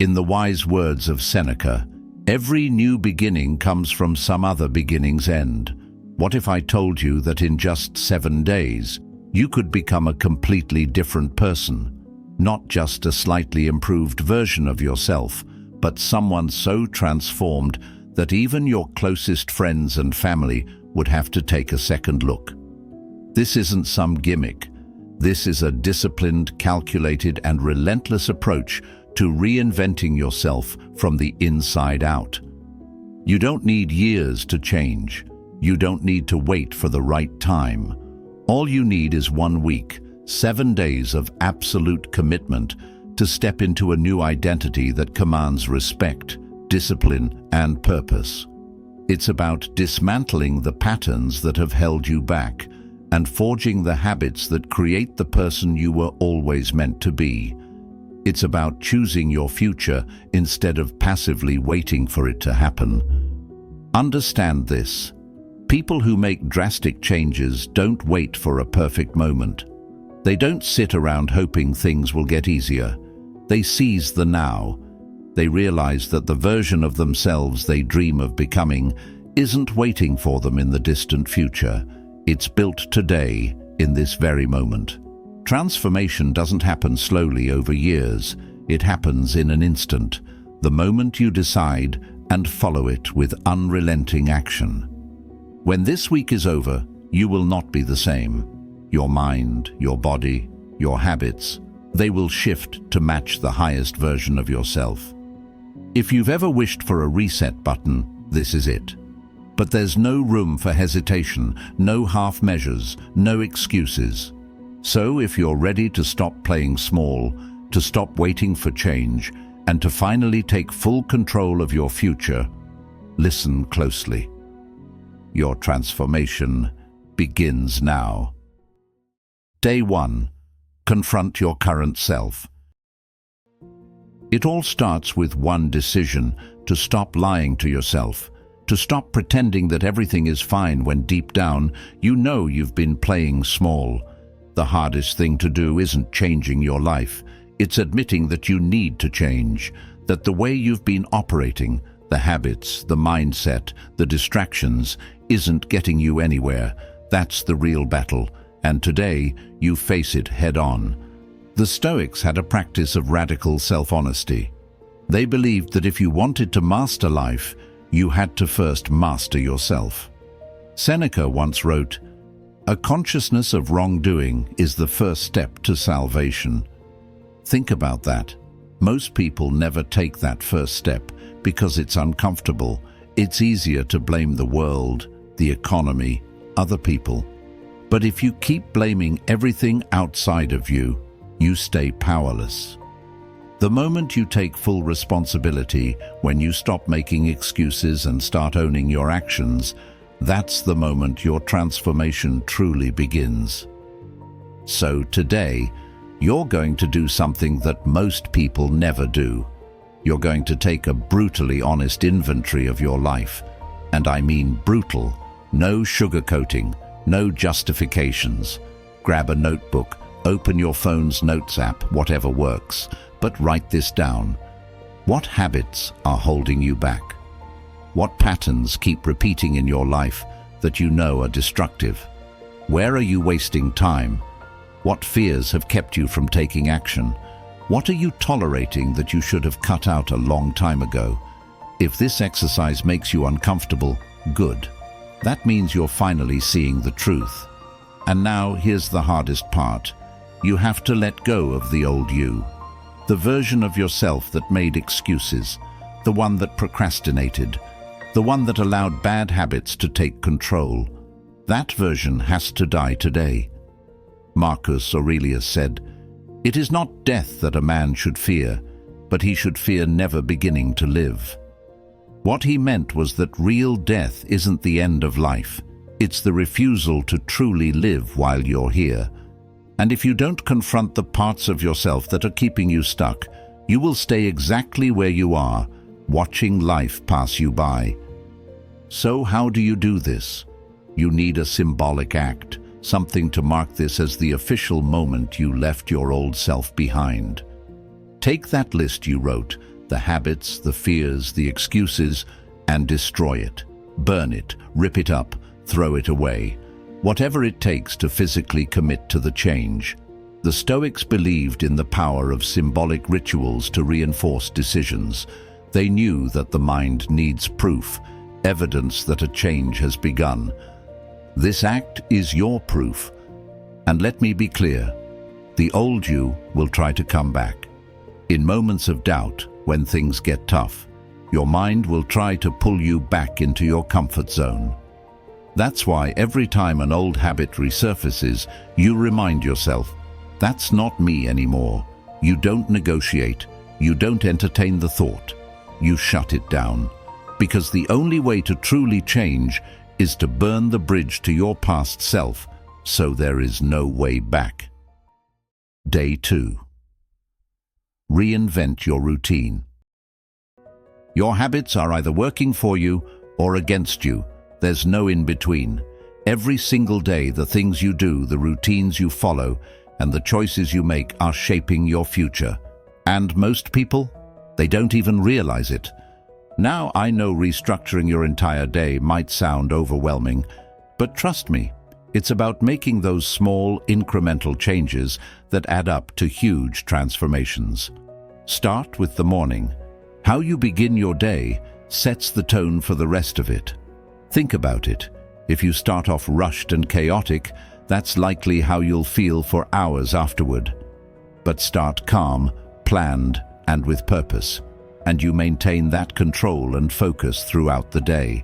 In the wise words of Seneca, every new beginning comes from some other beginning's end. What if I told you that in just 7 days, you could become a completely different person? Not just a slightly improved version of yourself, but someone so transformed that even your closest friends and family would have to take a second look. This isn't some gimmick. This is a disciplined, calculated, and relentless approach to reinventing yourself from the inside out. You don't need years to change. You don't need to wait for the right time. All you need is 1 week, 7 days of absolute commitment to step into a new identity that commands respect, discipline, and purpose. It's about dismantling the patterns that have held you back and forging the habits that create the person you were always meant to be. It's about choosing your future instead of passively waiting for it to happen. Understand this. People who make drastic changes don't wait for a perfect moment. They don't sit around hoping things will get easier. They seize the now. They realize that the version of themselves they dream of becoming isn't waiting for them in the distant future. It's built today, in this very moment. Transformation doesn't happen slowly over years. It happens in an instant, the moment you decide and follow it with unrelenting action. When this week is over, you will not be the same. Your mind, your body, your habits, they will shift to match the highest version of yourself. If you've ever wished for a reset button, this is it. But there's no room for hesitation, no half measures, no excuses. So if you're ready to stop playing small, to stop waiting for change, and to finally take full control of your future, listen closely. Your transformation begins now. Day 1. Confront your current self. It all starts with one decision: to stop lying to yourself, to stop pretending that everything is fine when deep down you know you've been playing small. The hardest thing to do isn't changing your life. It's admitting that you need to change, that the way you've been operating, the habits, the mindset, the distractions, isn't getting you anywhere. That's the real battle, and today you face it head-on. The Stoics had a practice of radical self-honesty. They believed that if you wanted to master life, you had to first master yourself. Seneca once wrote, "A consciousness of wrongdoing is the first step to salvation." Think about that. Most people never take that first step because it's uncomfortable. It's easier to blame the world, the economy, other people. But if you keep blaming everything outside of you, you stay powerless. The moment you take full responsibility, when you stop making excuses and start owning your actions, that's the moment your transformation truly begins. So today, you're going to do something that most people never do. You're going to take a brutally honest inventory of your life. And I mean brutal. No sugarcoating, no justifications. Grab a notebook, open your phone's notes app, whatever works, but write this down. What habits are holding you back? What patterns keep repeating in your life that you know are destructive? Where are you wasting time? What fears have kept you from taking action? What are you tolerating that you should have cut out a long time ago? If this exercise makes you uncomfortable, good. That means you're finally seeing the truth. And now here's the hardest part. You have to let go of the old you. The version of yourself that made excuses, the one that procrastinated, the one that allowed bad habits to take control. That version has to die today. Marcus Aurelius said, "It is not death that a man should fear, but he should fear never beginning to live." What he meant was that real death isn't the end of life. It's the refusal to truly live while you're here. And if you don't confront the parts of yourself that are keeping you stuck, you will stay exactly where you are, watching life pass you by. So how do you do this? You need a symbolic act, something to mark this as the official moment you left your old self behind. Take that list you wrote, the habits, the fears, the excuses, and destroy it. Burn it, rip it up, throw it away. Whatever it takes to physically commit to the change. The Stoics believed in the power of symbolic rituals to reinforce decisions. They knew that the mind needs proof, evidence that a change has begun. This act is your proof. And let me be clear, the old you will try to come back. In moments of doubt, when things get tough, your mind will try to pull you back into your comfort zone. That's why every time an old habit resurfaces, you remind yourself, that's not me anymore. You don't negotiate. You don't entertain the thought. You shut it down. Because the only way to truly change is to burn the bridge to your past self, so there is no way back. Day 2. Reinvent your routine. Your habits are either working for you or against you. There's no in between. Every single day, the things you do, the routines you follow, and the choices you make are shaping your future. And most people, they don't even realize it. Now, I know restructuring your entire day might sound overwhelming, but trust me, it's about making those small, incremental changes that add up to huge transformations. Start with the morning. How you begin your day sets the tone for the rest of it. Think about it. If you start off rushed and chaotic, that's likely how you'll feel for hours afterward. But start calm, planned, and with purpose, and you maintain that control and focus throughout the day.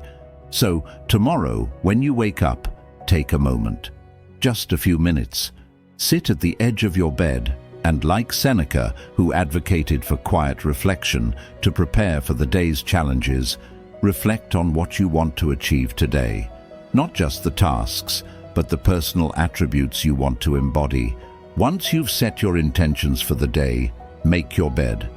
So, tomorrow, when you wake up, take a moment. Just a few minutes. Sit at the edge of your bed and, like Seneca, who advocated for quiet reflection to prepare for the day's challenges, reflect on what you want to achieve today. Not just the tasks, but the personal attributes you want to embody. Once you've set your intentions for the day, make your bed.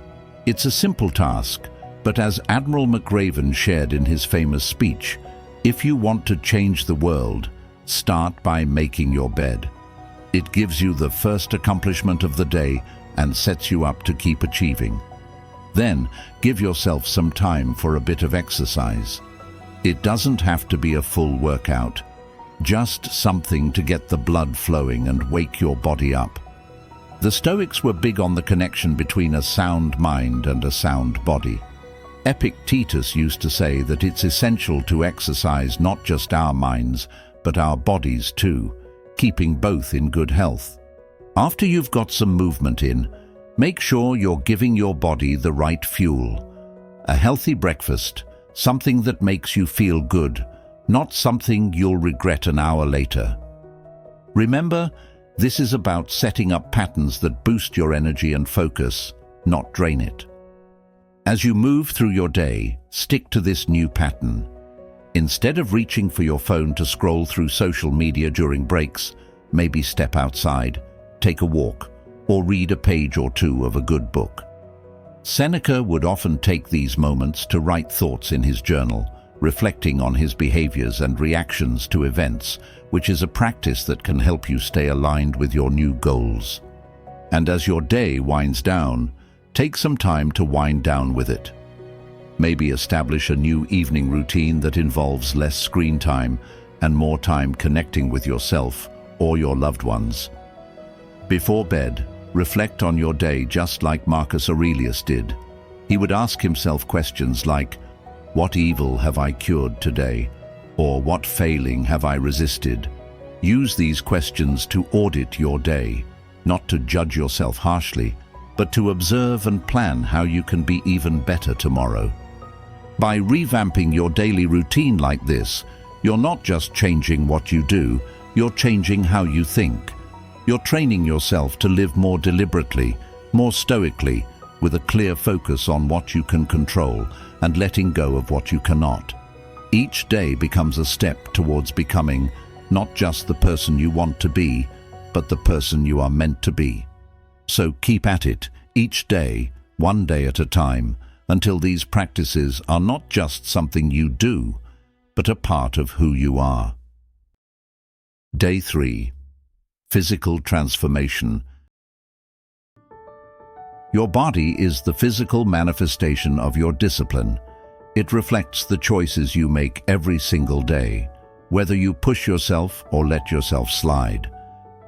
It's a simple task, but as Admiral McRaven shared in his famous speech, if you want to change the world, start by making your bed. It gives you the first accomplishment of the day and sets you up to keep achieving. Then, give yourself some time for a bit of exercise. It doesn't have to be a full workout. Just something to get the blood flowing and wake your body up. The Stoics were big on the connection between a sound mind and a sound body. Epictetus used to say that it's essential to exercise not just our minds, but our bodies too, keeping both in good health. After you've got some movement in, make sure you're giving your body the right fuel. A healthy breakfast, something that makes you feel good, not something you'll regret an hour later. Remember, this is about setting up patterns that boost your energy and focus, not drain it. As you move through your day, stick to this new pattern. Instead of reaching for your phone to scroll through social media during breaks, maybe step outside, take a walk, or read a page or two of a good book. Seneca would often take these moments to write thoughts in his journal, reflecting on his behaviors and reactions to events, which is a practice that can help you stay aligned with your new goals. And as your day winds down, take some time to wind down with it. Maybe establish a new evening routine that involves less screen time and more time connecting with yourself or your loved ones. Before bed, reflect on your day just like Marcus Aurelius did. He would ask himself questions like, what evil have I cured today? Or what failing have I resisted? Use these questions to audit your day, not to judge yourself harshly, but to observe and plan how you can be even better tomorrow. By revamping your daily routine like this, you're not just changing what you do, you're changing how you think. You're training yourself to live more deliberately, more stoically, with a clear focus on what you can control and letting go of what you cannot. Each day becomes a step towards becoming not just the person you want to be, but the person you are meant to be. So keep at it, each day, one day at a time, until these practices are not just something you do, but a part of who you are. Day 3. Physical transformation. Your body is the physical manifestation of your discipline. It reflects the choices you make every single day, whether you push yourself or let yourself slide.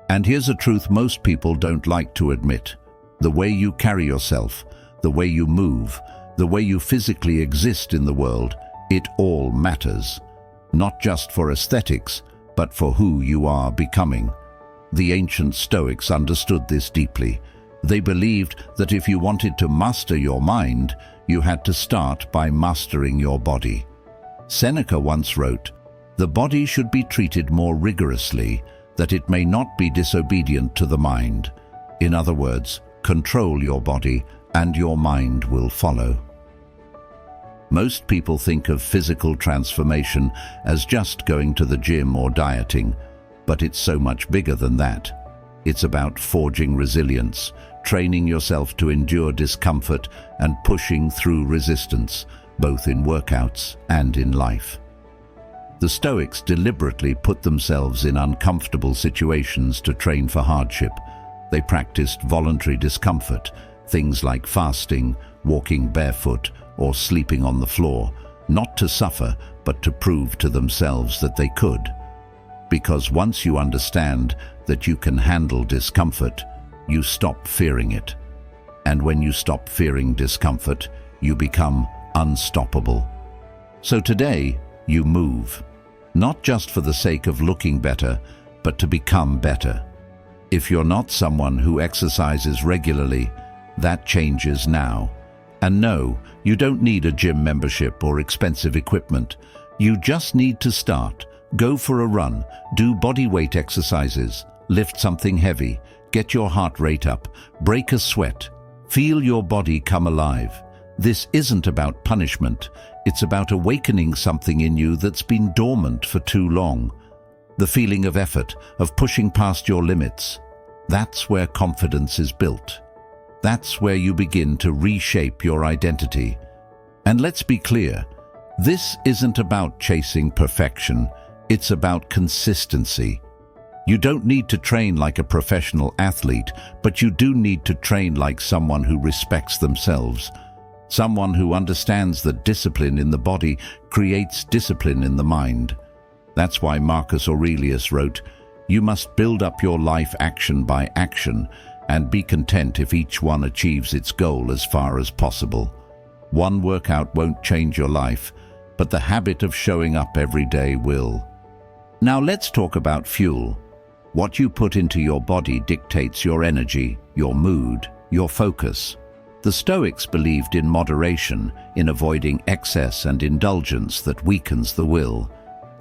And here's a truth most people don't like to admit. The way you carry yourself, the way you move, the way you physically exist in the world, it all matters. Not just for aesthetics, but for who you are becoming. The ancient Stoics understood this deeply. They believed that if you wanted to master your mind, you had to start by mastering your body. Seneca once wrote, "The body should be treated more rigorously, that it may not be disobedient to the mind." In other words, control your body and your mind will follow. Most people think of physical transformation as just going to the gym or dieting, but it's so much bigger than that. It's about forging resilience, training yourself to endure discomfort and pushing through resistance, both in workouts and in life. The Stoics deliberately put themselves in uncomfortable situations to train for hardship. They practiced voluntary discomfort, things like fasting, walking barefoot, or sleeping on the floor, not to suffer, but to prove to themselves that they could. Because once you understand that you can handle discomfort, you stop fearing it. And when you stop fearing discomfort, you become unstoppable. So today, you move. Not just for the sake of looking better, but to become better. If you're not someone who exercises regularly, that changes now. And no, you don't need a gym membership or expensive equipment. You just need to start. Go for a run, do body weight exercises, lift something heavy, get your heart rate up, break a sweat, feel your body come alive. This isn't about punishment. It's about awakening something in you that's been dormant for too long. The feeling of effort, of pushing past your limits. That's where confidence is built. That's where you begin to reshape your identity. And let's be clear, this isn't about chasing perfection. It's about consistency. You don't need to train like a professional athlete, but you do need to train like someone who respects themselves. Someone who understands that discipline in the body creates discipline in the mind. That's why Marcus Aurelius wrote, "You must build up your life action by action, and be content if each one achieves its goal as far as possible." One workout won't change your life, but the habit of showing up every day will. Now let's talk about fuel. What you put into your body dictates your energy, your mood, your focus. The Stoics believed in moderation, in avoiding excess and indulgence that weakens the will.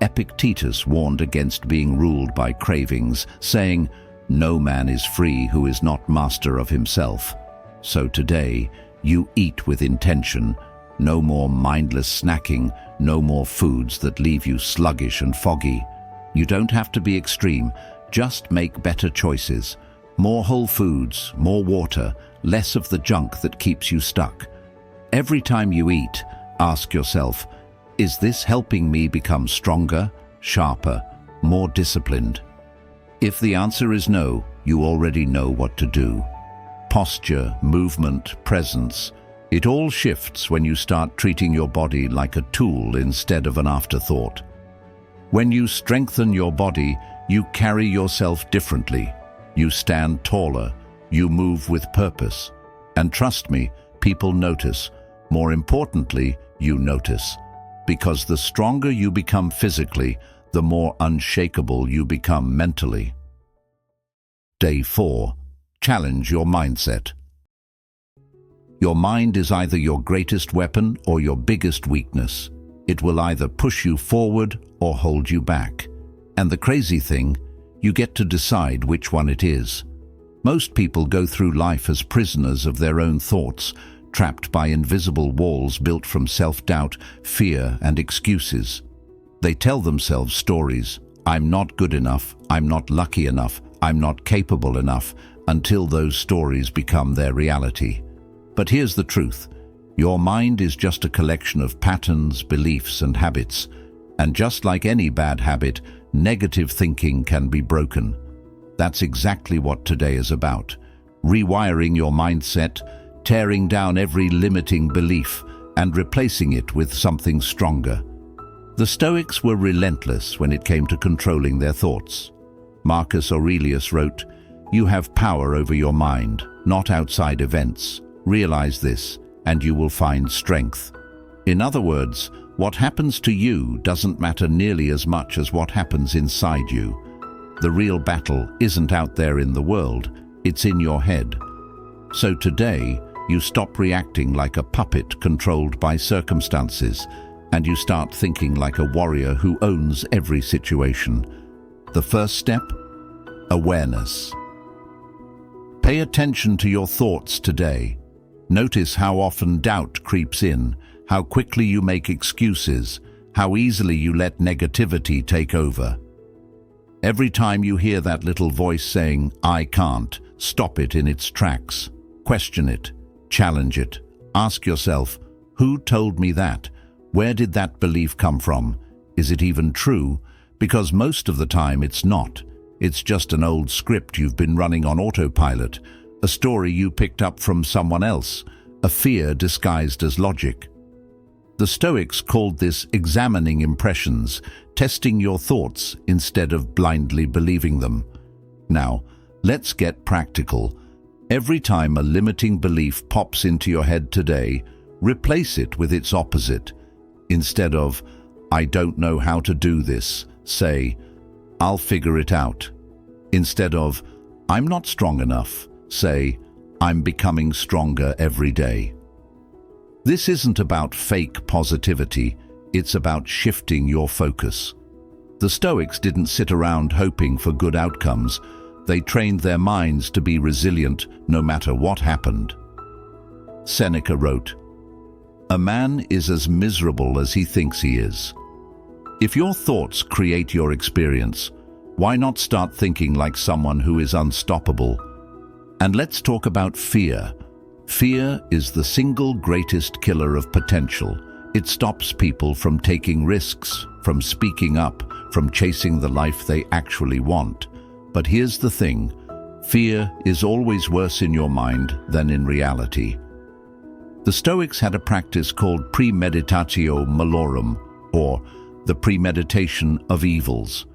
Epictetus warned against being ruled by cravings, saying, "No man is free who is not master of himself." So today, you eat with intention. No more mindless snacking, no more foods that leave you sluggish and foggy. You don't have to be extreme, just make better choices. More whole foods, more water, less of the junk that keeps you stuck. Every time you eat, ask yourself, is this helping me become stronger, sharper, more disciplined? If the answer is no, you already know what to do. Posture, movement, presence, it all shifts when you start treating your body like a tool instead of an afterthought. When you strengthen your body, you carry yourself differently. You stand taller, you move with purpose. And trust me, people notice. More importantly, you notice. Because the stronger you become physically, the more unshakable you become mentally. Day 4. Challenge your mindset. Your mind is either your greatest weapon or your biggest weakness. It will either push you forward or hold you back. And the crazy thing, you get to decide which one it is. Most people go through life as prisoners of their own thoughts, trapped by invisible walls built from self-doubt, fear, and excuses. They tell themselves stories. I'm not good enough, I'm not lucky enough, I'm not capable enough, until those stories become their reality. But here's the truth. Your mind is just a collection of patterns, beliefs, and habits. And just like any bad habit, negative thinking can be broken. That's exactly what today is about. Rewiring your mindset, tearing down every limiting belief and replacing it with something stronger. The Stoics were relentless when it came to controlling their thoughts. Marcus Aurelius wrote, "You have power over your mind, not outside events. Realize this, and you will find strength." In other words, what happens to you doesn't matter nearly as much as what happens inside you. The real battle isn't out there in the world, it's in your head. So today, you stop reacting like a puppet controlled by circumstances, and you start thinking like a warrior who owns every situation. The first step? Awareness. Pay attention to your thoughts today. Notice how often doubt creeps in, how quickly you make excuses, how easily you let negativity take over. Every time you hear that little voice saying, "I can't," stop it in its tracks. Question it. Challenge it. Ask yourself, who told me that? Where did that belief come from? Is it even true? Because most of the time it's not. It's just an old script you've been running on autopilot, a story you picked up from someone else, a fear disguised as logic. The Stoics called this examining impressions, testing your thoughts instead of blindly believing them. Now, let's get practical. Every time a limiting belief pops into your head today, replace it with its opposite. Instead of, "I don't know how to do this," say, "I'll figure it out." Instead of, "I'm not strong enough," say, "I'm becoming stronger every day." This isn't about fake positivity, it's about shifting your focus. The Stoics didn't sit around hoping for good outcomes. They trained their minds to be resilient no matter what happened. Seneca wrote, "A man is as miserable as he thinks he is." If your thoughts create your experience, why not start thinking like someone who is unstoppable? And let's talk about fear. Fear is the single greatest killer of potential. It stops people from taking risks, from speaking up, from chasing the life they actually want. But here's the thing, fear is always worse in your mind than in reality. The Stoics had a practice called premeditatio malorum, or the premeditation of evils.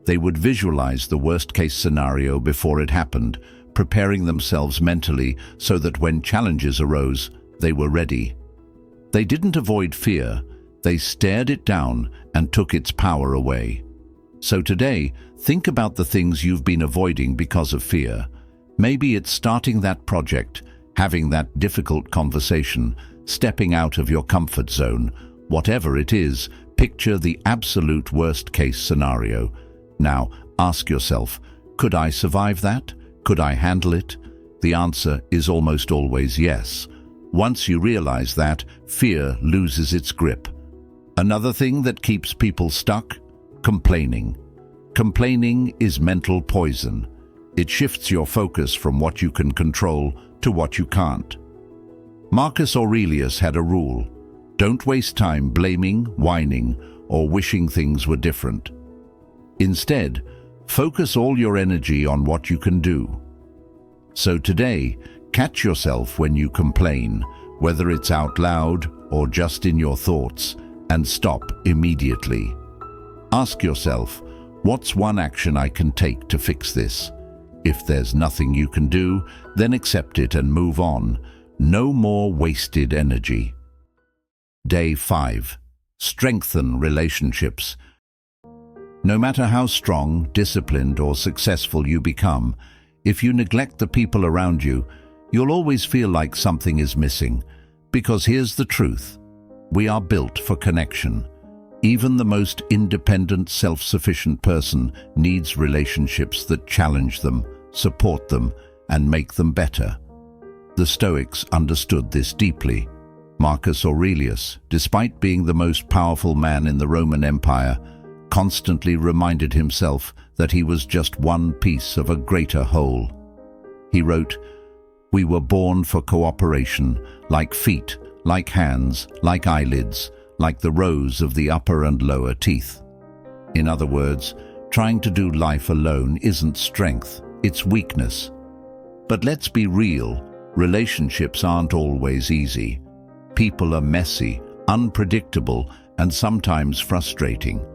They would visualize the worst-case scenario before it happened, preparing themselves mentally so that when challenges arose, they were ready. They didn't avoid fear, they stared it down and took its power away. So today, think about the things you've been avoiding because of fear. Maybe it's starting that project, having that difficult conversation, stepping out of your comfort zone. Whatever it is, picture the absolute worst-case scenario. Now, ask yourself, could I survive that? Could I handle it? The answer is almost always yes. Once you realize that, fear loses its grip. Another thing that keeps people stuck? Complaining. Complaining is mental poison. It shifts your focus from what you can control to what you can't. Marcus Aurelius had a rule: don't waste time blaming, whining, or wishing things were different. Instead, focus all your energy on what you can do. So today, catch yourself when you complain, whether it's out loud or just in your thoughts, and stop immediately. Ask yourself, what's one action I can take to fix this? If there's nothing you can do, then accept it and move on. No more wasted energy. Day 5. Strengthen relationships. No matter how strong, disciplined, or successful you become, if you neglect the people around you, you'll always feel like something is missing. Because here's the truth. We are built for connection. Even the most independent, self-sufficient person needs relationships that challenge them, support them, and make them better. The Stoics understood this deeply. Marcus Aurelius, despite being the most powerful man in the Roman Empire, constantly reminded himself that he was just one piece of a greater whole. He wrote, "We were born for cooperation, like feet, like hands, like eyelids, like the rows of the upper and lower teeth." In other words, trying to do life alone isn't strength, it's weakness. But let's be real, relationships aren't always easy. People are messy, unpredictable, and sometimes frustrating.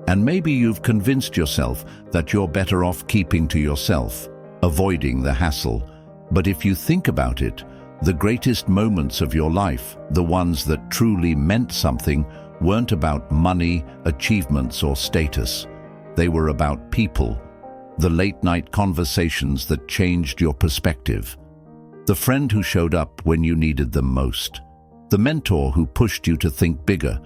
And maybe you've convinced yourself that you're better off keeping to yourself, avoiding the hassle. But if you think about it, the greatest moments of your life, the ones that truly meant something, weren't about money, achievements, or status. They were about people. The late-night conversations that changed your perspective. The friend who showed up when you needed them most. The mentor who pushed you to think bigger.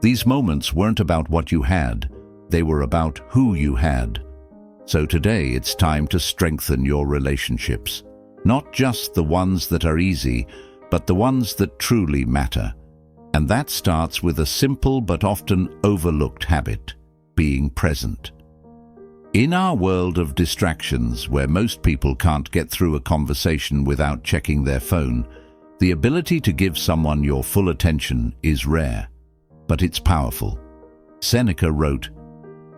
These moments weren't about what you had, they were about who you had. So today it's time to strengthen your relationships. Not just the ones that are easy, but the ones that truly matter. And that starts with a simple but often overlooked habit: being present. In our world of distractions, where most people can't get through a conversation without checking their phone, the ability to give someone your full attention is rare, but it's powerful. Seneca wrote,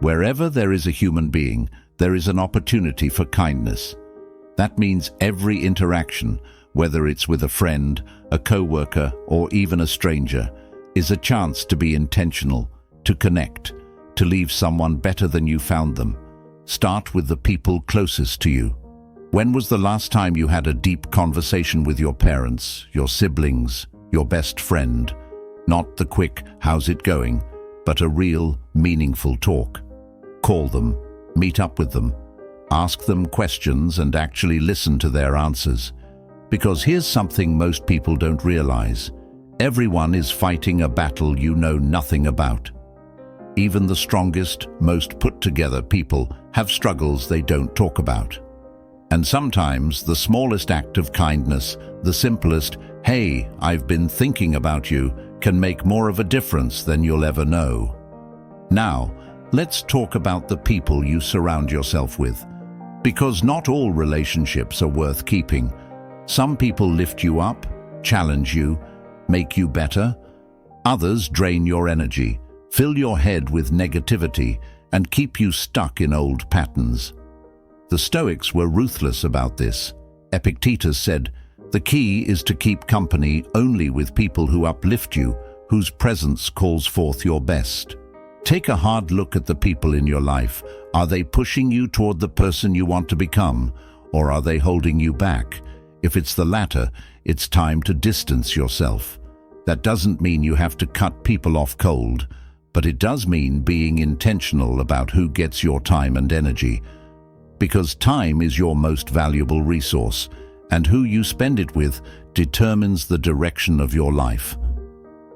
"Wherever there is a human being, there is an opportunity for kindness." That means every interaction, whether it's with a friend, a co-worker, or even a stranger, is a chance to be intentional, to connect, to leave someone better than you found them. Start with the people closest to you. When was the last time you had a deep conversation with your parents, your siblings, your best friend? Not the quick, "How's it going?" but a real, meaningful talk. Call them, meet up with them, ask them questions and actually listen to their answers. Because here's something most people don't realize. Everyone is fighting a battle you know nothing about. Even the strongest, most put-together people have struggles they don't talk about. And sometimes the smallest act of kindness, the simplest, "Hey, I've been thinking about you," can make more of a difference than you'll ever know. Now, let's talk about the people you surround yourself with. Because not all relationships are worth keeping. Some people lift you up, challenge you, make you better. Others drain your energy, fill your head with negativity, and keep you stuck in old patterns. The Stoics were ruthless about this. Epictetus said, "The key is to keep company only with people who uplift you, whose presence calls forth your best." Take a hard look at the people in your life. Are they pushing you toward the person you want to become, or are they holding you back? If it's the latter, it's time to distance yourself. That doesn't mean you have to cut people off cold, but it does mean being intentional about who gets your time and energy. Because time is your most valuable resource, and who you spend it with determines the direction of your life.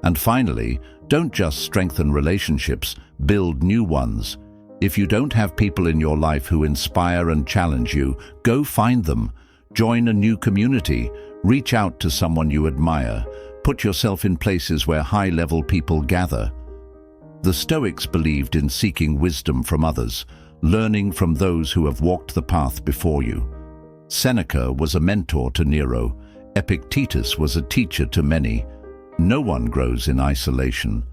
And finally, don't just strengthen relationships, build new ones. If you don't have people in your life who inspire and challenge you, go find them. Join a new community. Reach out to someone you admire. Put yourself in places where high-level people gather. The Stoics believed in seeking wisdom from others, learning from those who have walked the path before you. Seneca was a mentor to Nero. Epictetus was a teacher to many. No one grows in isolation.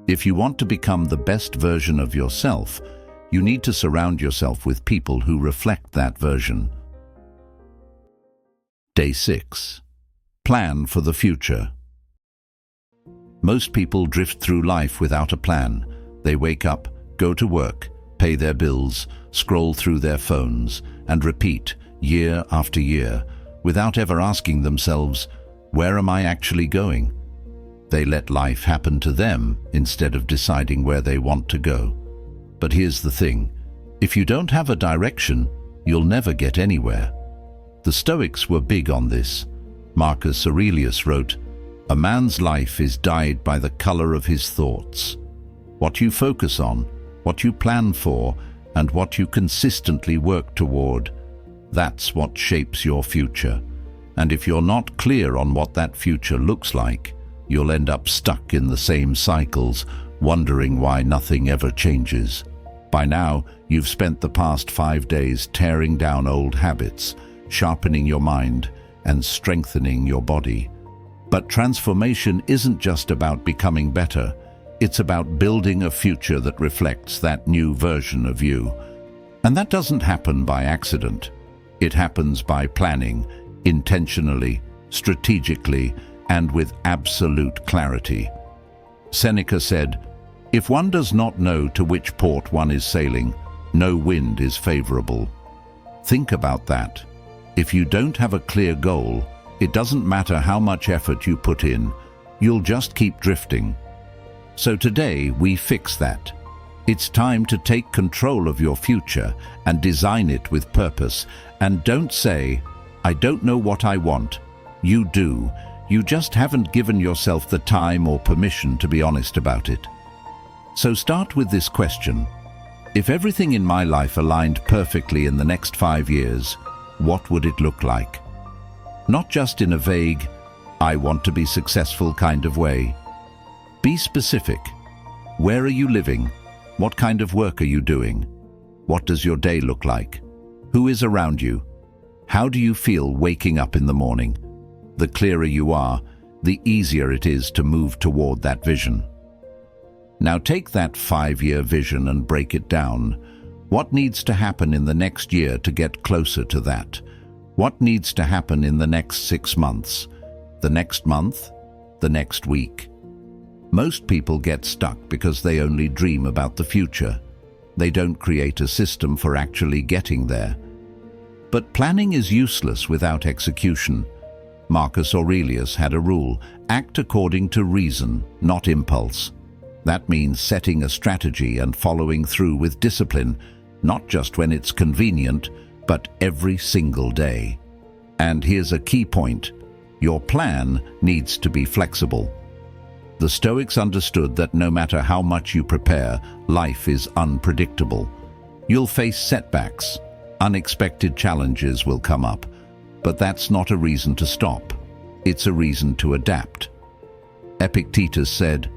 If you want to become the best version of yourself, you need to surround yourself with people who reflect that version. Day 6. Plan for the future. Most people drift through life without a plan. They wake up, go to work, pay their bills, scroll through their phones, and repeat year after year, without ever asking themselves, where am I actually going? They let life happen to them instead of deciding where they want to go. But here's the thing. If you don't have a direction, you'll never get anywhere. The Stoics were big on this. Marcus Aurelius wrote, "A man's life is dyed by the color of his thoughts." What you focus on, what you plan for, and what you consistently work toward, that's what shapes your future. And if you're not clear on what that future looks like, you'll end up stuck in the same cycles, wondering why nothing ever changes. By now, you've spent the past 5 days tearing down old habits, sharpening your mind, and strengthening your body. But transformation isn't just about becoming better. It's about building a future that reflects that new version of you. And that doesn't happen by accident. It happens by planning, intentionally, strategically, and with absolute clarity. Seneca said, "If one does not know to which port one is sailing, no wind is favorable." Think about that. If you don't have a clear goal, it doesn't matter how much effort you put in, you'll just keep drifting. So today we fix that. It's time to take control of your future and design it with purpose. And don't say, "I don't know what I want." You do. You just haven't given yourself the time or permission to be honest about it. So start with this question. If everything in my life aligned perfectly in the next 5 years, what would it look like? Not just in a vague, "I want to be successful" kind of way. Be specific. Where are you living? What kind of work are you doing? What does your day look like? Who is around you? How do you feel waking up in the morning? The clearer you are, the easier it is to move toward that vision. Now take that 5-year vision and break it down. What needs to happen in the next year to get closer to that? What needs to happen in the next 6 months? The next month? The next week? Most people get stuck because they only dream about the future. They don't create a system for actually getting there. But planning is useless without execution. Marcus Aurelius had a rule: act according to reason, not impulse. That means setting a strategy and following through with discipline, not just when it's convenient, but every single day. And here's a key point: your plan needs to be flexible. The Stoics understood that no matter how much you prepare, life is unpredictable. You'll face setbacks. Unexpected challenges will come up. But that's not a reason to stop. It's a reason to adapt. Epictetus said,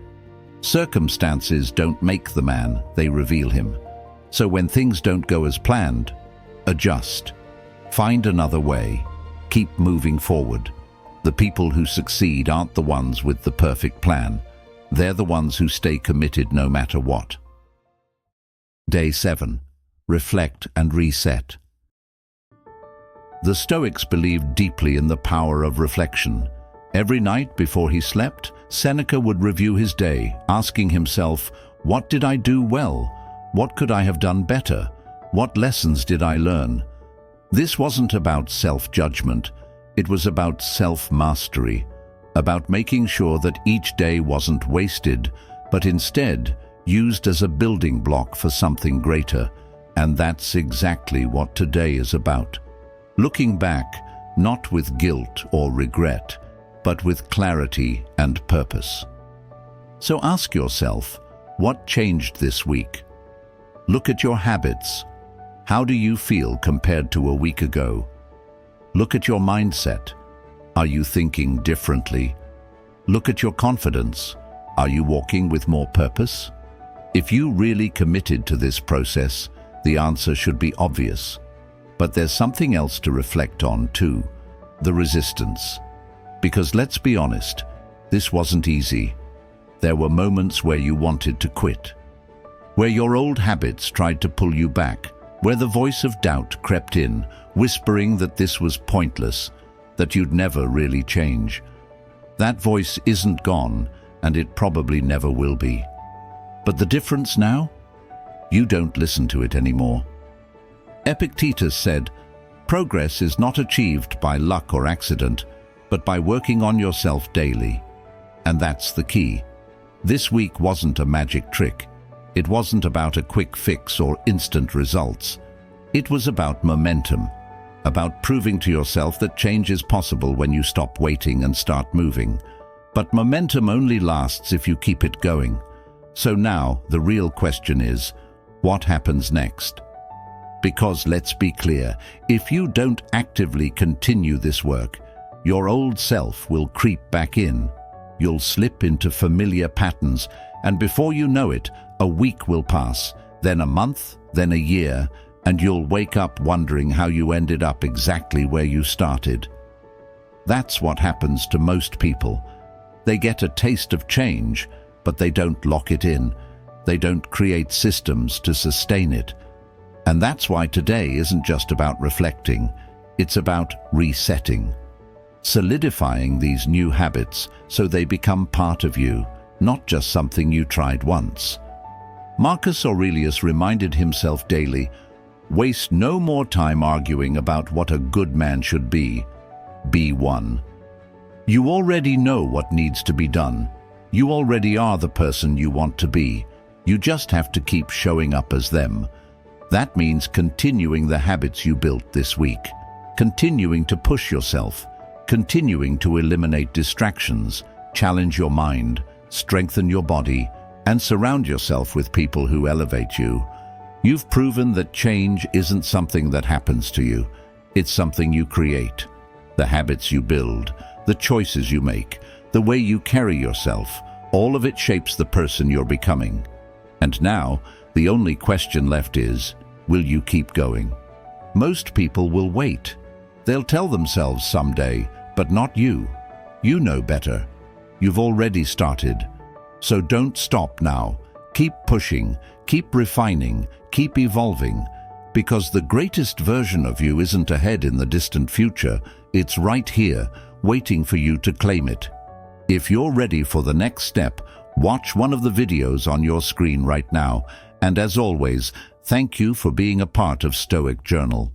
"Circumstances don't make the man, they reveal him." So when things don't go as planned, adjust. Find another way. Keep moving forward. The people who succeed aren't the ones with the perfect plan. They're the ones who stay committed no matter what. Day 7. Reflect and reset. The Stoics believed deeply in the power of reflection. Every night before he slept, Seneca would review his day, asking himself, "What did I do well? What could I have done better? What lessons did I learn?" This wasn't about self-judgment. It was about self-mastery, about making sure that each day wasn't wasted, but instead used as a building block for something greater. And that's exactly what today is about. Looking back, not with guilt or regret, but with clarity and purpose. So ask yourself, what changed this week? Look at your habits. How do you feel compared to a week ago? Look at your mindset. Are you thinking differently? Look at your confidence. Are you walking with more purpose? If you really committed to this process, the answer should be obvious. But there's something else to reflect on too: the resistance. Because let's be honest, this wasn't easy. There were moments where you wanted to quit, where your old habits tried to pull you back, where the voice of doubt crept in, whispering that this was pointless, that you'd never really change. That voice isn't gone, and it probably never will be. But the difference now? You don't listen to it anymore. Epictetus said, "Progress is not achieved by luck or accident, but by working on yourself daily." And that's the key. This week wasn't a magic trick. It wasn't about a quick fix or instant results. It was about momentum, about proving to yourself that change is possible when you stop waiting and start moving. But momentum only lasts if you keep it going. So now the real question is, what happens next? Because let's be clear, if you don't actively continue this work, your old self will creep back in. You'll slip into familiar patterns, and before you know it, a week will pass, then a month, then a year, and you'll wake up wondering how you ended up exactly where you started. That's what happens to most people. They get a taste of change, but they don't lock it in. They don't create systems to sustain it. And that's why today isn't just about reflecting, it's about resetting. solidifying these new habits so they become part of you, not just something you tried once. Marcus Aurelius reminded himself daily, "Waste no more time arguing about what a good man should be. Be one." You already know what needs to be done. You already are the person you want to be. You just have to keep showing up as them. That means continuing the habits you built this week, continuing to push yourself, continuing to eliminate distractions, challenge your mind, strengthen your body, and surround yourself with people who elevate you. You've proven that change isn't something that happens to you. It's something you create. The habits you build, the choices you make, the way you carry yourself, all of it shapes the person you're becoming. And now, the only question left is, will you keep going? Most people will wait. They'll tell themselves someday, but not you. You know better. You've already started. So don't stop now. Keep pushing, keep refining, keep evolving, because the greatest version of you isn't ahead in the distant future. It's right here, waiting for you to claim it. If you're ready for the next step, watch one of the videos on your screen right now. And as always, thank you for being a part of Stoic Journal.